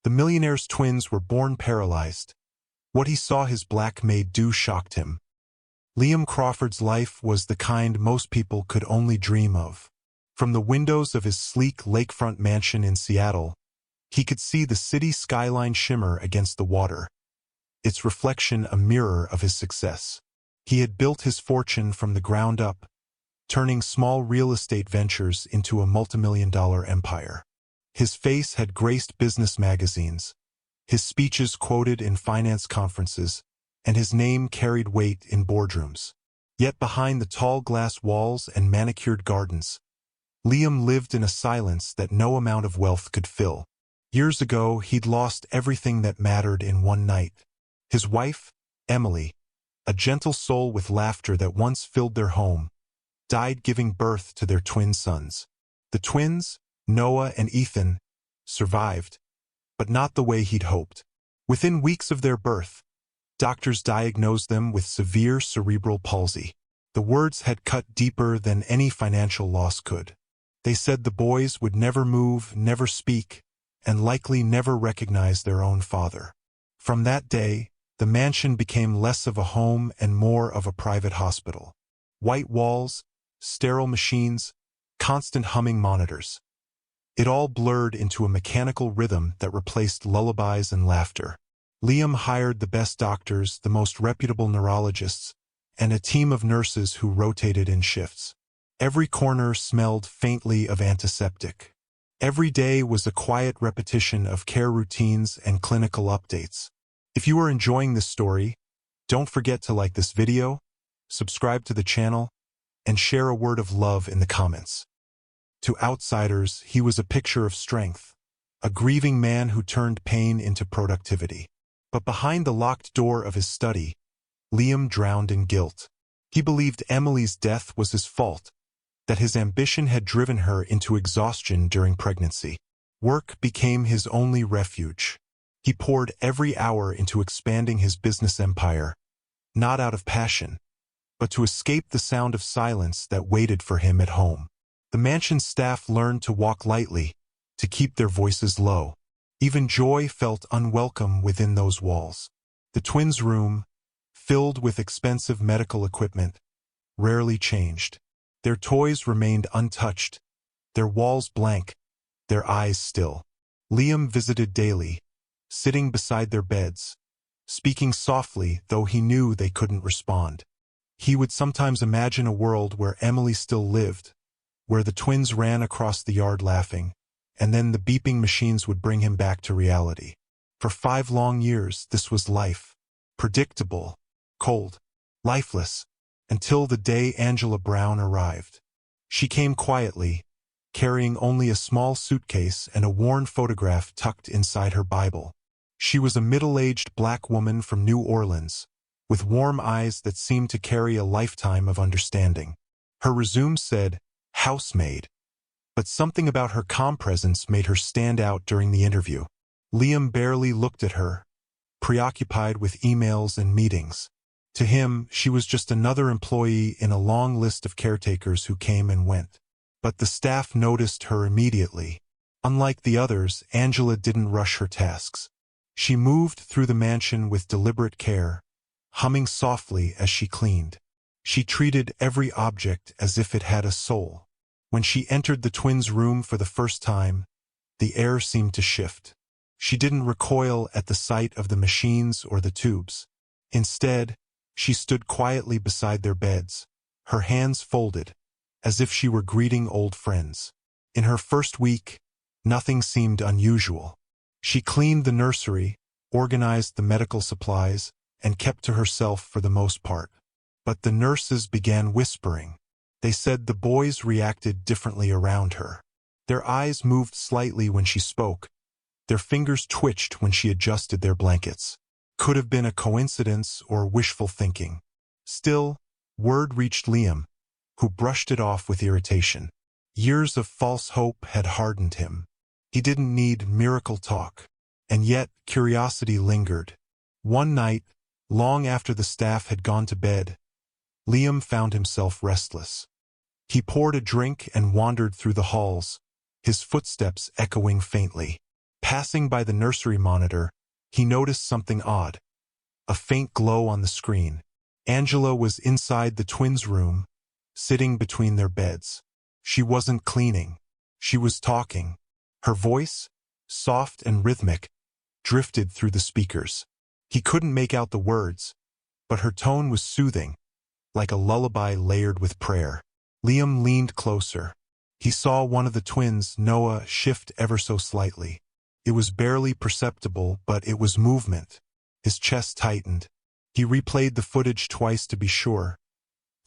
The Millionaire's twins were born paralyzed. What he saw his black maid do shocked him. Liam Crawford's life was the kind most people could only dream of. From the windows of his sleek lakefront mansion in Seattle, he could see the city skyline shimmer against the water, its reflection a mirror of his success. He had built his fortune from the ground up, turning small real estate ventures into a multimillion-dollar empire. His face had graced business magazines, his speeches quoted in finance conferences, and his name carried weight in boardrooms. Yet behind the tall glass walls and manicured gardens, Liam lived in a silence that no amount of wealth could fill. Years ago, he'd lost everything that mattered in one night. His wife, Emily, a gentle soul with laughter that once filled their home, died giving birth to their twin sons. The twins, Noah and Ethan, survived, but not the way he'd hoped. Within weeks of their birth, doctors diagnosed them with severe cerebral palsy. The words had cut deeper than any financial loss could. They said the boys would never move, never speak, and likely never recognize their own father. From that day, the mansion became less of a home and more of a private hospital. White walls, sterile machines, constant humming monitors. It all blurred into a mechanical rhythm that replaced lullabies and laughter. Liam hired the best doctors, the most reputable neurologists, and a team of nurses who rotated in shifts. Every corner smelled faintly of antiseptic. Every day was a quiet repetition of care routines and clinical updates. If you are enjoying this story, don't forget to like this video, subscribe to the channel, and share a word of love in the comments. To outsiders, he was a picture of strength, a grieving man who turned pain into productivity. But behind the locked door of his study, Liam drowned in guilt. He believed Emily's death was his fault, that his ambition had driven her into exhaustion during pregnancy. Work became his only refuge. He poured every hour into expanding his business empire, not out of passion, but to escape the sound of silence that waited for him at home. The mansion's staff learned to walk lightly, to keep their voices low. Even joy felt unwelcome within those walls. The twins' room, filled with expensive medical equipment, rarely changed. Their toys remained untouched, their walls blank, their eyes still. Liam visited daily, sitting beside their beds, speaking softly though he knew they couldn't respond. He would sometimes imagine a world where Emily still lived, where the twins ran across the yard laughing, and then the beeping machines would bring him back to reality. For 5 long years, this was life. Predictable, cold, lifeless, until the day Angela Brown arrived. She came quietly, carrying only a small suitcase and a worn photograph tucked inside her Bible. She was a middle-aged black woman from New Orleans, with warm eyes that seemed to carry a lifetime of understanding. Her resume said, "Housemaid," but something about her calm presence made her stand out during the interview. Liam barely looked at her, preoccupied with emails and meetings. To him, she was just another employee in a long list of caretakers who came and went. But the staff noticed her immediately. Unlike the others, Angela didn't rush her tasks. She moved through the mansion with deliberate care, humming softly as she cleaned. She treated every object as if it had a soul. When she entered the twins' room for the first time, the air seemed to shift. She didn't recoil at the sight of the machines or the tubes. Instead, she stood quietly beside their beds, her hands folded, as if she were greeting old friends. In her first week, nothing seemed unusual. She cleaned the nursery, organized the medical supplies, and kept to herself for the most part. But the nurses began whispering. They said the boys reacted differently around her. Their eyes moved slightly when she spoke. Their fingers twitched when she adjusted their blankets. Could have been a coincidence or wishful thinking. Still, word reached Liam, who brushed it off with irritation. Years of false hope had hardened him. He didn't need miracle talk. And yet, curiosity lingered. One night, long after the staff had gone to bed, Liam found himself restless. He poured a drink and wandered through the halls, his footsteps echoing faintly. Passing by the nursery monitor, he noticed something odd. A faint glow on the screen. Angela was inside the twins' room, sitting between their beds. She wasn't cleaning. She was talking. Her voice, soft and rhythmic, drifted through the speakers. He couldn't make out the words, but her tone was soothing, like a lullaby layered with prayer. Liam leaned closer. He saw one of the twins, Noah, shift ever so slightly. It was barely perceptible, but it was movement. His chest tightened. He replayed the footage twice to be sure,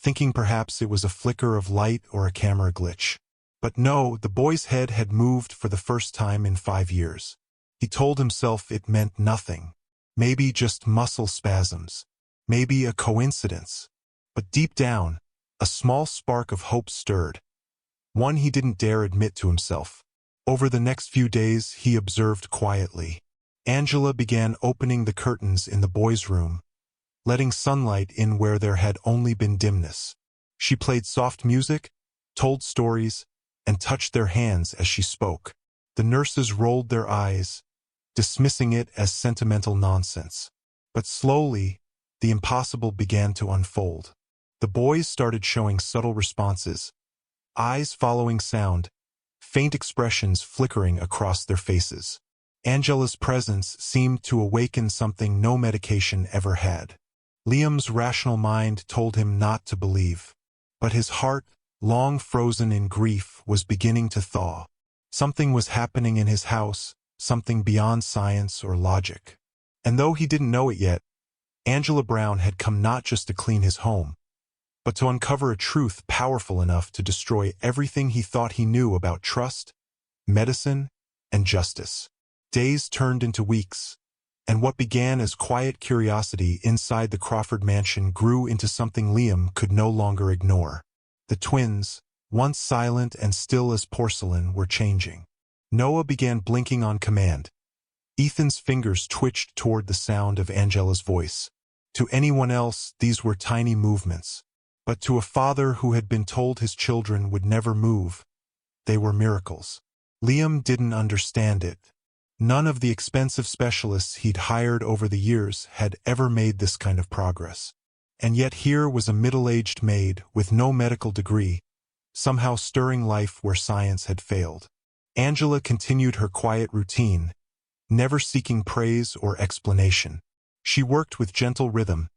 thinking perhaps it was a flicker of light or a camera glitch. But no, the boy's head had moved for the first time in 5 years. He told himself it meant nothing. Maybe just muscle spasms. Maybe a coincidence. But deep down, a small spark of hope stirred. One he didn't dare admit to himself. Over the next few days, he observed quietly. Angela began opening the curtains in the boys' room, letting sunlight in where there had only been dimness. She played soft music, told stories, and touched their hands as she spoke. The nurses rolled their eyes, dismissing it as sentimental nonsense. But slowly, the impossible began to unfold. The boys started showing subtle responses, eyes following sound, faint expressions flickering across their faces. Angela's presence seemed to awaken something no medication ever had. Liam's rational mind told him not to believe, but his heart, long frozen in grief, was beginning to thaw. Something was happening in his house, something beyond science or logic. And though he didn't know it yet, Angela Brown had come not just to clean his home, but to uncover a truth powerful enough to destroy everything he thought he knew about trust, medicine, and justice. Days turned into weeks, and what began as quiet curiosity inside the Crawford mansion grew into something Liam could no longer ignore. The twins, once silent and still as porcelain, were changing. Noah began blinking on command. Ethan's fingers twitched toward the sound of Angela's voice. To anyone else, these were tiny movements. But to a father who had been told his children would never move, they were miracles. Liam didn't understand it. None of the expensive specialists he'd hired over the years had ever made this kind of progress. And yet here was a middle-aged maid with no medical degree, somehow stirring life where science had failed. Angela continued her quiet routine, never seeking praise or explanation. She worked with gentle rhythm,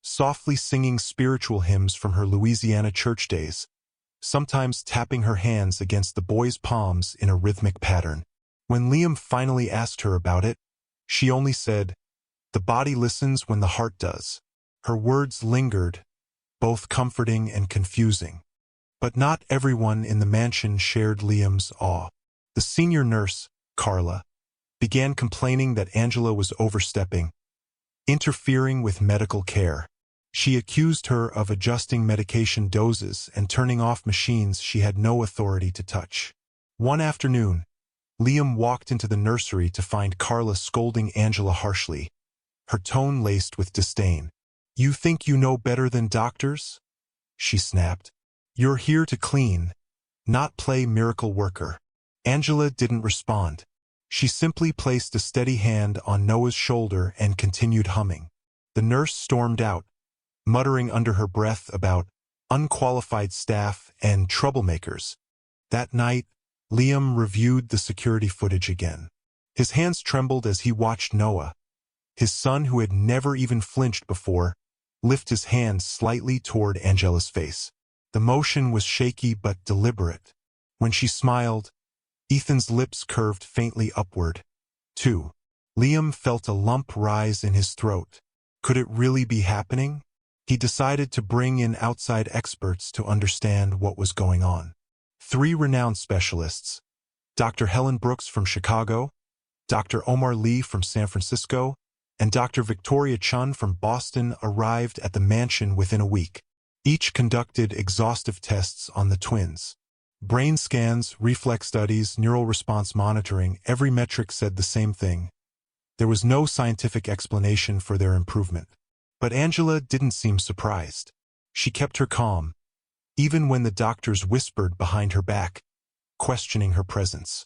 softly singing spiritual hymns from her Louisiana church days, sometimes tapping her hands against the boys' palms in a rhythmic pattern. When Liam finally asked her about it, she only said, "The body listens when the heart does." Her words lingered, both comforting and confusing. But not everyone in the mansion shared Liam's awe. The senior nurse, Carla, began complaining that Angela was overstepping, interfering with medical care. She accused her of adjusting medication doses and turning off machines she had no authority to touch. One afternoon, Liam walked into the nursery to find Carla scolding Angela harshly, her tone laced with disdain. "You think you know better than doctors?" she snapped. "You're here to clean, not play miracle worker." Angela didn't respond. She simply placed a steady hand on Noah's shoulder and continued humming. The nurse stormed out, muttering under her breath about unqualified staff and troublemakers. That night, Liam reviewed the security footage again. His hands trembled as he watched Noah, his son who had never even flinched before, lift his hand slightly toward Angela's face. The motion was shaky but deliberate. When she smiled, Ethan's lips curved faintly upward, too. Liam felt a lump rise in his throat. Could it really be happening? He decided to bring in outside experts to understand what was going on. 3 renowned specialists, Dr. Helen Brooks from Chicago, Dr. Omar Lee from San Francisco, and Dr. Victoria Chun from Boston, arrived at the mansion within a week. Each conducted exhaustive tests on the twins. Brain scans, reflex studies, neural response monitoring, every metric said the same thing. There was no scientific explanation for their improvement. But Angela didn't seem surprised. She kept her calm, even when the doctors whispered behind her back, questioning her presence.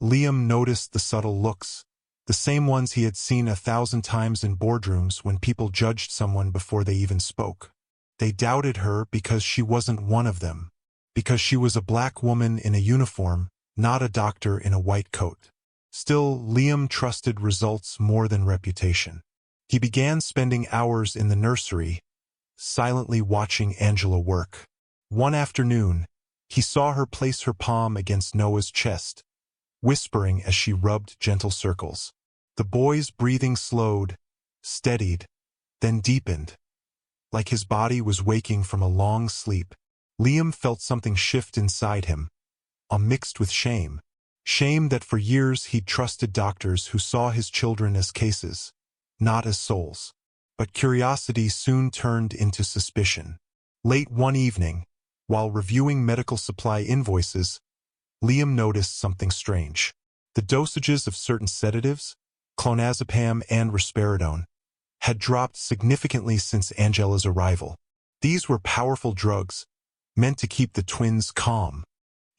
Liam noticed the subtle looks, the same ones he had seen 1,000 times in boardrooms when people judged someone before they even spoke. They doubted her because she wasn't one of them, because she was a black woman in a uniform, not a doctor in a white coat. Still, Liam trusted results more than reputation. He began spending hours in the nursery, silently watching Angela work. One afternoon, he saw her place her palm against Noah's chest, whispering as she rubbed gentle circles. The boy's breathing slowed, steadied, then deepened, like his body was waking from a long sleep. Liam felt something shift inside him, mixed with shame. Shame that for years he'd trusted doctors who saw his children as cases, not as souls. But curiosity soon turned into suspicion. Late one evening, while reviewing medical supply invoices, Liam noticed something strange. The dosages of certain sedatives, clonazepam and risperidone, had dropped significantly since Angela's arrival. These were powerful drugs, meant to keep the twins calm.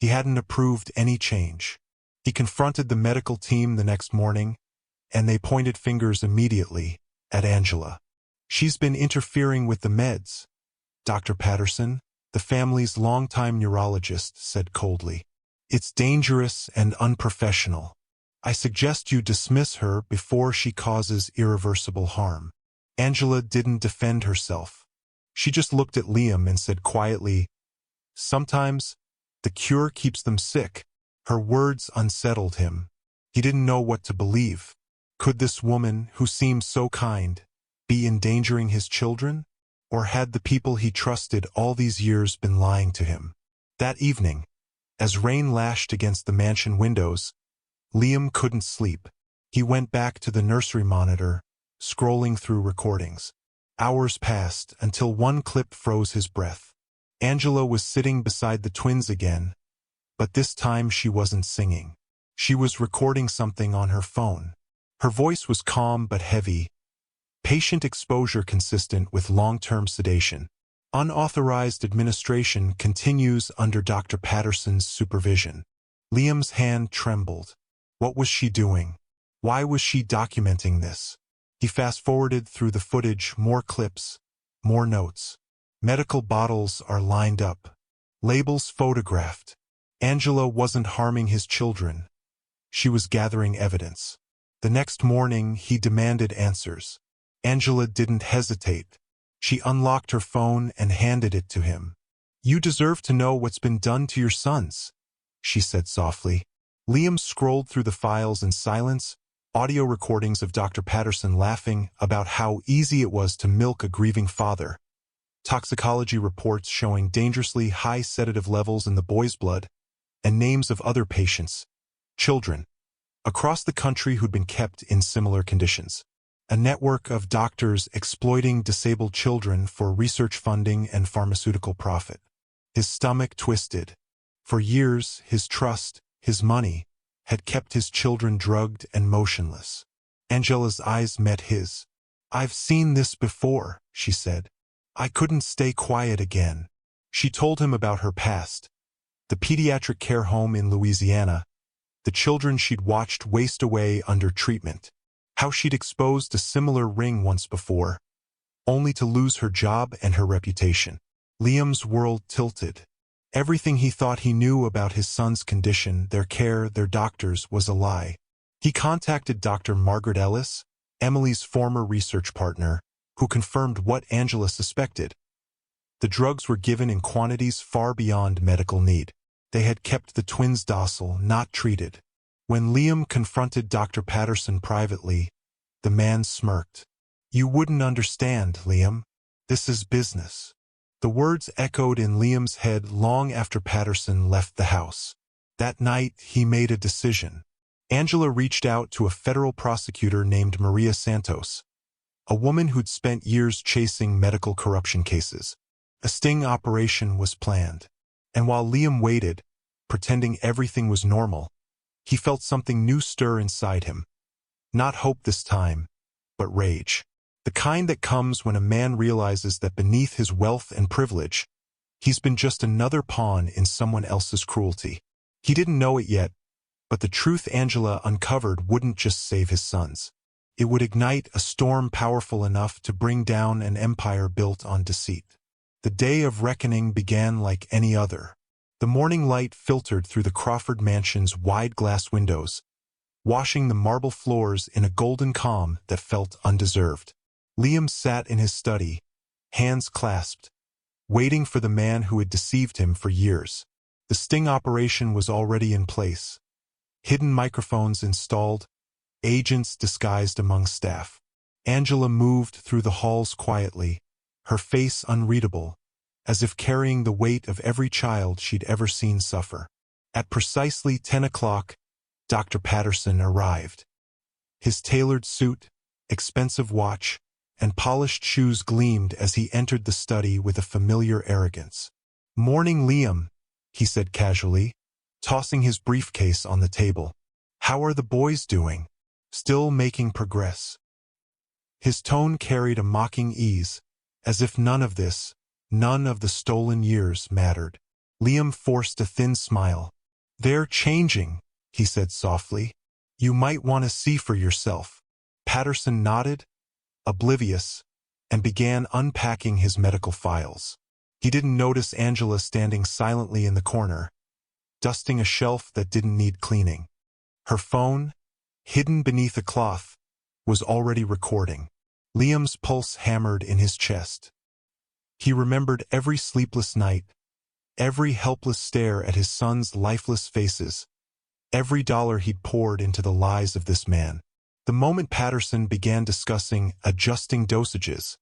He hadn't approved any change. He confronted the medical team the next morning, and they pointed fingers immediately at Angela. "She's been interfering with the meds," Dr. Patterson, the family's longtime neurologist, said coldly. "It's dangerous and unprofessional. I suggest you dismiss her before she causes irreversible harm." Angela didn't defend herself. She just looked at Liam and said quietly, "Sometimes the cure keeps them sick." Her words unsettled him. He didn't know what to believe. Could this woman, who seemed so kind, be endangering his children? Or had the people he trusted all these years been lying to him? That evening, as rain lashed against the mansion windows, Liam couldn't sleep. He went back to the nursery monitor, scrolling through recordings. Hours passed until one clip froze his breath. Angela was sitting beside the twins again, but this time she wasn't singing. She was recording something on her phone. Her voice was calm but heavy, patient exposure consistent with long-term sedation. Unauthorized administration continues under Dr. Patterson's supervision. Liam's hand trembled. What was she doing? Why was she documenting this? He fast-forwarded through the footage, more clips, more notes. Medical bottles are lined up. Labels photographed. Angela wasn't harming his children. She was gathering evidence. The next morning, he demanded answers. Angela didn't hesitate. She unlocked her phone and handed it to him. "You deserve to know what's been done to your sons," she said softly. Liam scrolled through the files in silence, audio recordings of Dr. Patterson laughing about how easy it was to milk a grieving father, toxicology reports showing dangerously high sedative levels in the boy's blood, and names of other patients, children, across the country who'd been kept in similar conditions. A network of doctors exploiting disabled children for research funding and pharmaceutical profit. His stomach twisted. For years, his trust, his money, had kept his children drugged and motionless. Angela's eyes met his. "I've seen this before," she said. "I couldn't stay quiet again." She told him about her past, the pediatric care home in Louisiana, the children she'd watched waste away under treatment, how she'd exposed a similar ring once before, only to lose her job and her reputation. Liam's world tilted. Everything he thought he knew about his son's condition, their care, their doctors, was a lie. He contacted Dr. Margaret Ellis, Emily's former research partner, who confirmed what Angela suspected. The drugs were given in quantities far beyond medical need. They had kept the twins docile, not treated. When Liam confronted Dr. Patterson privately, the man smirked. "You wouldn't understand, Liam. This is business." The words echoed in Liam's head long after Patterson left the house. That night, he made a decision. Angela reached out to a federal prosecutor named Maria Santos, a woman who'd spent years chasing medical corruption cases. A sting operation was planned. And while Liam waited, pretending everything was normal, he felt something new stir inside him. Not hope this time, but rage. The kind that comes when a man realizes that beneath his wealth and privilege, he's been just another pawn in someone else's cruelty. He didn't know it yet, But the truth Angela uncovered wouldn't just save his sons. It would ignite a storm powerful enough to bring down an empire built on deceit. The day of reckoning began like any other. The morning light filtered through the Crawford mansion's wide glass windows, washing the marble floors in a golden calm that felt undeserved. Liam sat in his study, hands clasped, waiting for the man who had deceived him for years. The sting operation was already in place. Hidden microphones installed, agents disguised among staff. Angela moved through the halls quietly, her face unreadable, as if carrying the weight of every child she'd ever seen suffer. At precisely 10 o'clock, Dr. Patterson arrived. His tailored suit, expensive watch, and polished shoes gleamed as he entered the study with a familiar arrogance. "Morning, Liam," he said casually, tossing his briefcase on the table. "How are the boys doing? Still making progress?" His tone carried a mocking ease, as if none of this, none of the stolen years mattered. Liam forced a thin smile. "They're changing," he said softly. "You might want to see for yourself." Patterson nodded, oblivious, and began unpacking his medical files. He didn't notice Angela standing silently in the corner, dusting a shelf that didn't need cleaning. Her phone, hidden beneath a cloth, was already recording. Liam's pulse hammered in his chest. He remembered every sleepless night, every helpless stare at his sons' lifeless faces, every dollar he'd poured into the lies of this man. The moment Patterson began discussing adjusting dosages,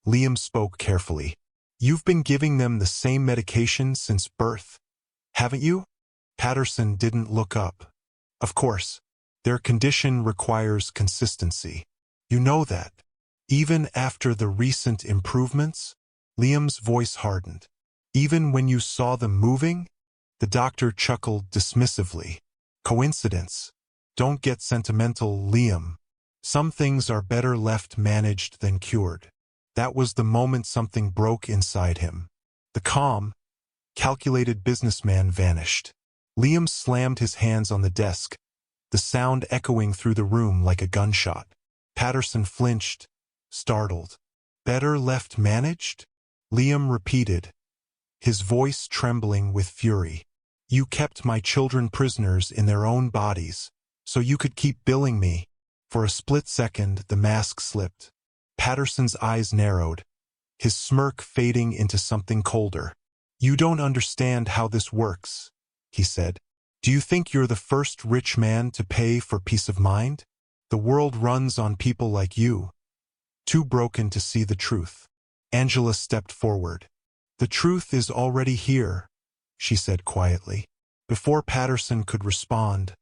Liam spoke carefully. "You've been giving them the same medication since birth, haven't you?" Patterson didn't look up. "Of course. Their condition requires consistency. You know that. Even after the recent improvements?" Liam's voice hardened. "Even when you saw them moving?" The doctor chuckled dismissively. "Coincidence. Don't get sentimental, Liam. Some things are better left managed than cured." That was the moment something broke inside him. The calm, calculated businessman vanished. Liam slammed his hands on the desk, the sound echoing through the room like a gunshot. Patterson flinched, startled. "Better left managed?" Liam repeated, his voice trembling with fury. "You kept my children prisoners in their own bodies, so you could keep billing me." For a split second, the mask slipped. Patterson's eyes narrowed, his smirk fading into something colder. "You don't understand how this works," he said. "Do you think you're the first rich man to pay for peace of mind? The world runs on people like you, too broken to see the truth." Angela stepped forward. "The truth is already here," she said quietly. Before Patterson could respond,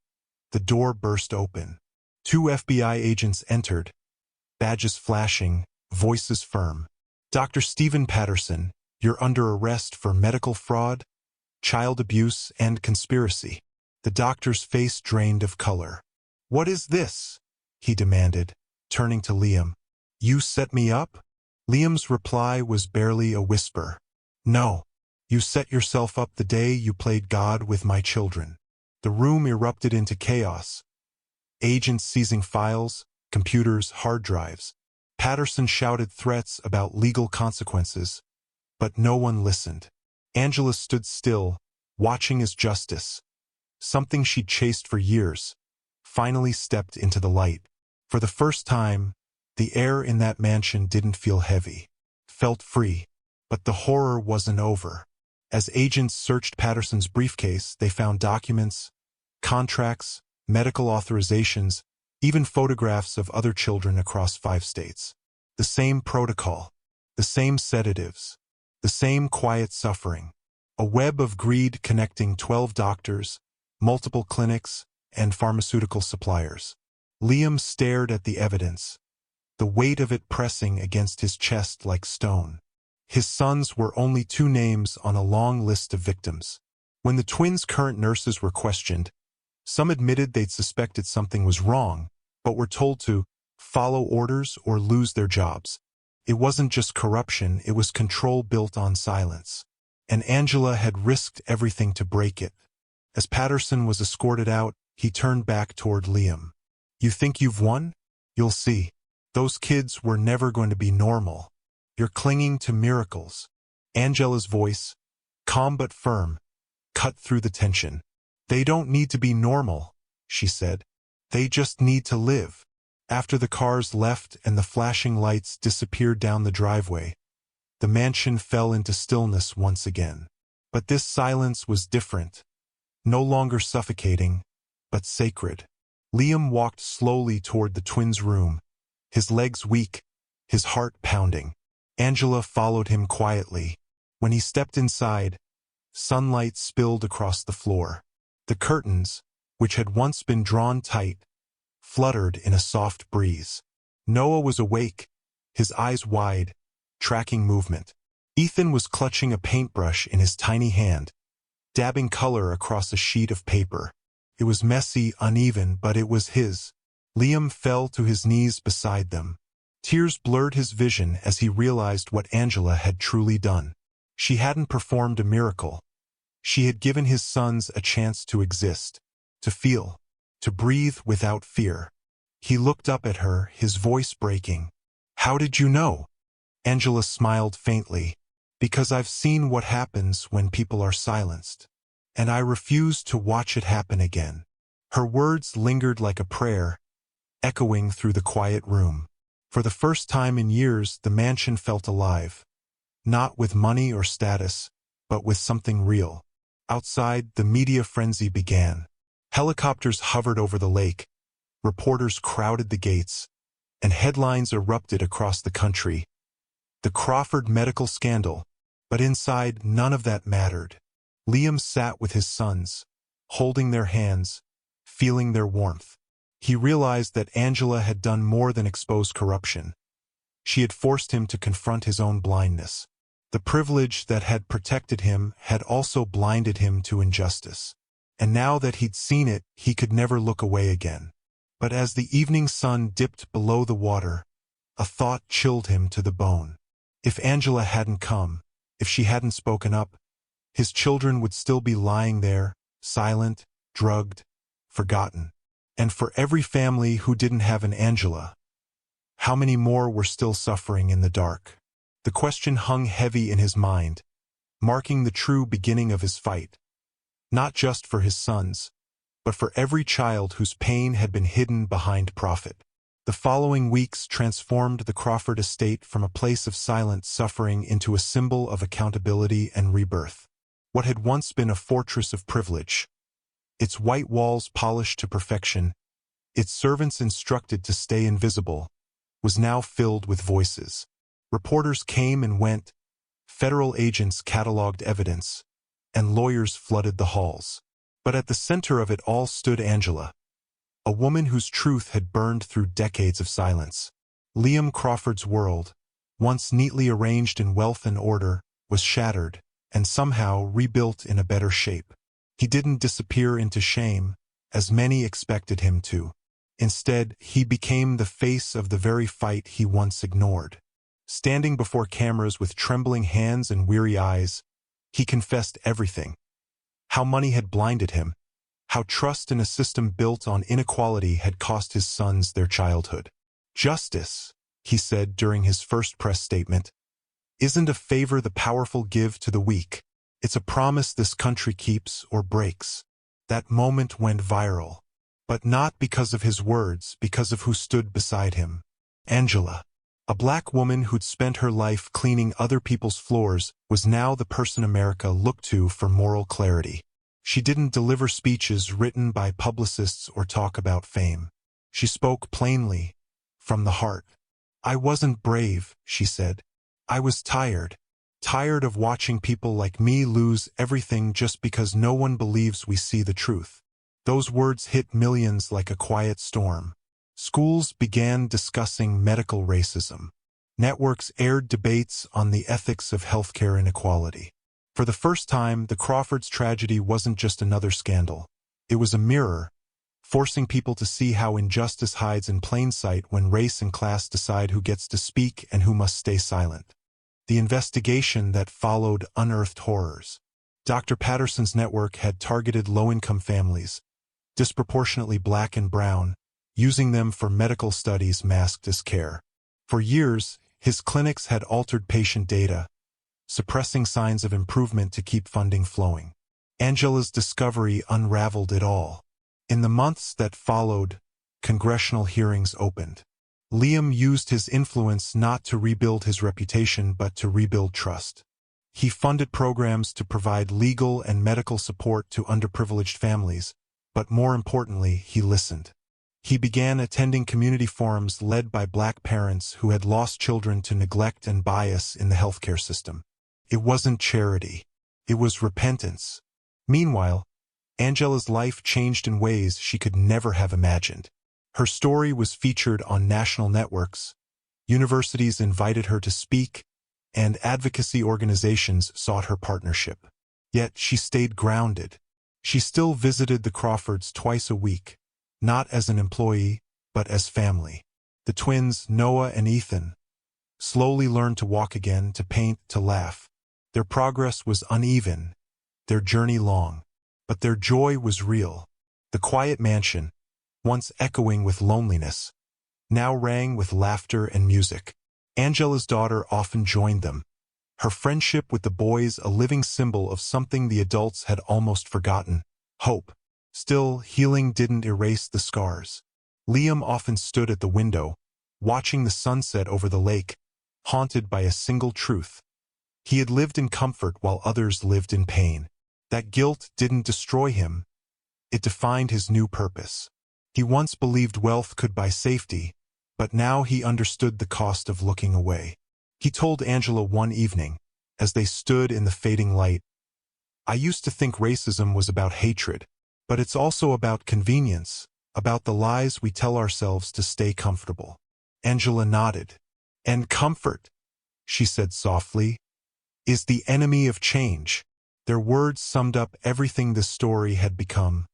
the door burst open. 2 FBI agents entered, badges flashing, voices firm. "Dr. Stephen Patterson, you're under arrest for medical fraud, child abuse, and conspiracy." The doctor's face drained of color. "What is this?" he demanded, turning to Liam. "You set me up?" Liam's reply was barely a whisper. "No. You set yourself up the day you played God with my children." The room erupted into chaos. Agents seizing files, computers, hard drives. Patterson shouted threats about legal consequences, but no one listened. Angela stood still, watching as justice, something she'd chased for years, finally stepped into the light. For the first time, the air in that mansion didn't feel heavy, felt free. But the horror wasn't over. As agents searched Patterson's briefcase, they found documents, contracts, medical authorizations, even photographs of other children across 5 states. The same protocol, the same sedatives, the same quiet suffering. A web of greed connecting 12 doctors, multiple clinics, and pharmaceutical suppliers. Liam stared at the evidence, the weight of it pressing against his chest like stone. His sons were only 2 names on a long list of victims. When the twins' current nurses were questioned, some admitted they'd suspected something was wrong, but were told to follow orders or lose their jobs. It wasn't just corruption, it was control built on silence. And Angela had risked everything to break it. As Patterson was escorted out, He turned back toward Liam. You think you've won? You'll see. Those kids were never going to be normal. You're clinging to miracles. Angela's voice, calm but firm, cut through the tension. They don't need to be normal, she said. They just need to live. After the cars left and the flashing lights disappeared down the driveway, the mansion fell into stillness once again. But this silence was different. No longer suffocating, but sacred. Liam walked slowly toward the twins' room, his legs weak, his heart pounding. Angela followed him quietly. When he stepped inside, sunlight spilled across the floor. The curtains, which had once been drawn tight, fluttered in a soft breeze. Noah was awake, his eyes wide, tracking movement. Ethan was clutching a paintbrush in his tiny hand, dabbing color across a sheet of paper. It was messy, uneven, but it was his. Liam fell to his knees beside them. Tears blurred his vision as he realized what Angela had truly done. She hadn't performed a miracle. She had given his sons a chance to exist, to feel, to breathe without fear. He looked up at her, his voice breaking. How did you know? Angela smiled faintly. Because I've seen what happens when people are silenced. And I refuse to watch it happen again. Her words lingered like a prayer, echoing through the quiet room. For the first time in years, the mansion felt alive. Not with money or status, but with something real. Outside, the media frenzy began. Helicopters hovered over the lake, reporters crowded the gates, and headlines erupted across the country. The Crawford medical scandal, but inside none of that mattered. Liam sat with his sons, holding their hands, feeling their warmth. He realized that Angela had done more than expose corruption. She had forced him to confront his own blindness. The privilege that had protected him had also blinded him to injustice. And now that he'd seen it, he could never look away again. But as the evening sun dipped below the water, a thought chilled him to the bone. If Angela hadn't come, if she hadn't spoken up, his children would still be lying there, silent, drugged, forgotten. And for every family who didn't have an Angela, how many more were still suffering in the dark? The question hung heavy in his mind, marking the true beginning of his fight. Not just for his sons, but for every child whose pain had been hidden behind profit. The following weeks transformed the Crawford estate from a place of silent suffering into a symbol of accountability and rebirth. What had once been a fortress of privilege, its white walls polished to perfection, its servants instructed to stay invisible, was now filled with voices. Reporters came and went, federal agents cataloged evidence, and lawyers flooded the halls. But at the center of it all stood Angela, a woman whose truth had burned through decades of silence. Liam Crawford's world, once neatly arranged in wealth and order, was shattered, and somehow rebuilt in a better shape. He didn't disappear into shame, as many expected him to. Instead, he became the face of the very fight he once ignored. Standing before cameras with trembling hands and weary eyes, he confessed everything. How money had blinded him, how trust in a system built on inequality had cost his sons their childhood. Justice, he said during his first press statement, isn't a favor the powerful give to the weak. It's a promise this country keeps or breaks. That moment went viral. But not because of his words, because of who stood beside him. Angela, a black woman who'd spent her life cleaning other people's floors, was now the person America looked to for moral clarity. She didn't deliver speeches written by publicists or talk about fame. She spoke plainly, from the heart. I wasn't brave, she said. I was tired. Tired of watching people like me lose everything just because no one believes we see the truth. Those words hit millions like a quiet storm. Schools began discussing medical racism. Networks aired debates on the ethics of healthcare inequality. For the first time, the Crawfords' tragedy wasn't just another scandal. It was a mirror, forcing people to see how injustice hides in plain sight when race and class decide who gets to speak and who must stay silent. The investigation that followed unearthed horrors. Dr. Patterson's network had targeted low-income families, disproportionately black and brown, using them for medical studies masked as care. For years, his clinics had altered patient data, suppressing signs of improvement to keep funding flowing. Angela's discovery unraveled it all. In the months that followed, congressional hearings opened. Liam used his influence not to rebuild his reputation but to rebuild trust. He funded programs to provide legal and medical support to underprivileged families, but more importantly, he listened. He began attending community forums led by black parents who had lost children to neglect and bias in the healthcare system. It wasn't charity. It was repentance. Meanwhile, Angela's life changed in ways she could never have imagined. Her story was featured on national networks, universities invited her to speak, and advocacy organizations sought her partnership. Yet she stayed grounded. She still visited the Crawfords twice a week, not as an employee, but as family. The twins, Noah and Ethan, slowly learned to walk again, to paint, to laugh. Their progress was uneven, their journey long, but their joy was real. The quiet mansion, once echoing with loneliness, now rang with laughter and music. Angela's daughter often joined them, her friendship with the boys a living symbol of something the adults had almost forgotten: hope. Still, healing didn't erase the scars. Liam often stood at the window, watching the sunset over the lake, haunted by a single truth. He had lived in comfort while others lived in pain. That guilt didn't destroy him. It defined his new purpose. He once believed wealth could buy safety, but now he understood the cost of looking away. He told Angela one evening, as they stood in the fading light, "I used to think racism was about hatred, but it's also about convenience, about the lies we tell ourselves to stay comfortable." Angela nodded. "And comfort," she said softly, "is the enemy of change." Their words summed up everything this story had become: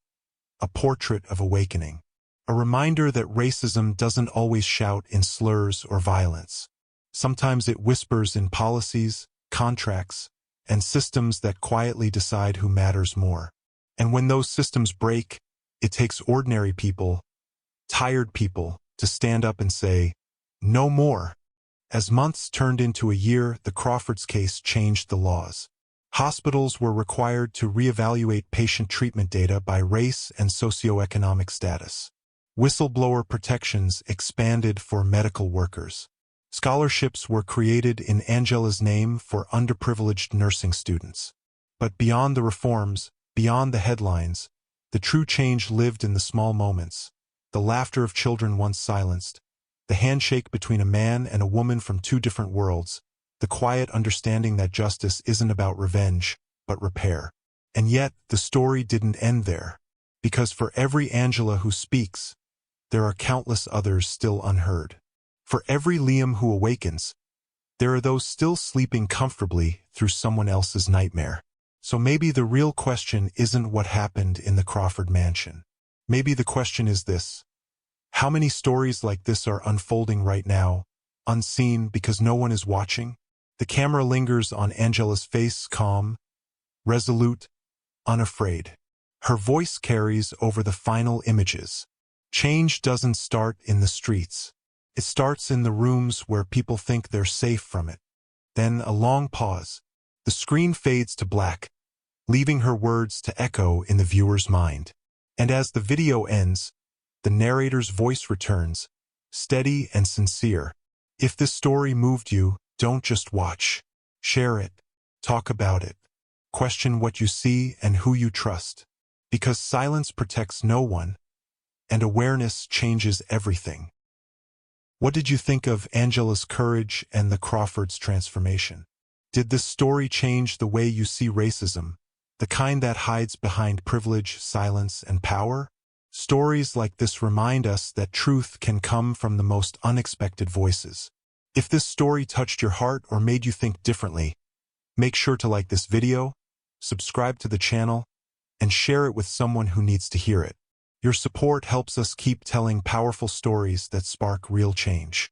a portrait of awakening. A reminder that racism doesn't always shout in slurs or violence. Sometimes it whispers in policies, contracts, and systems that quietly decide who matters more. And when those systems break, it takes ordinary people, tired people, to stand up and say, "No more." As months turned into a year, the Crawfords case changed the laws. Hospitals were required to reevaluate patient treatment data by race and socioeconomic status. Whistleblower protections expanded for medical workers. Scholarships were created in Angela's name for underprivileged nursing students. But beyond the reforms, beyond the headlines, the true change lived in the small moments: the laughter of children once silenced, the handshake between a man and a woman from two different worlds, the quiet understanding that justice isn't about revenge, but repair. And yet, the story didn't end there. Because for every Angela who speaks, there are countless others still unheard. For every Liam who awakens, there are those still sleeping comfortably through someone else's nightmare. So maybe the real question isn't what happened in the Crawford mansion. Maybe the question is this: how many stories like this are unfolding right now, unseen because no one is watching? The camera lingers on Angela's face, calm, resolute, unafraid. Her voice carries over the final images. Change doesn't start in the streets. It starts in the rooms where people think they're safe from it. Then a long pause. The screen fades to black, leaving her words to echo in the viewer's mind. And as the video ends, the narrator's voice returns, steady and sincere. If this story moved you, don't just watch. Share it. Talk about it. Question what you see and who you trust. Because silence protects no one, and awareness changes everything. What did you think of Angela's courage and the Crawfords' transformation? Did this story change the way you see racism, the kind that hides behind privilege, silence, and power? Stories like this remind us that truth can come from the most unexpected voices. If this story touched your heart or made you think differently, make sure to like this video, subscribe to the channel, and share it with someone who needs to hear it. Your support helps us keep telling powerful stories that spark real change.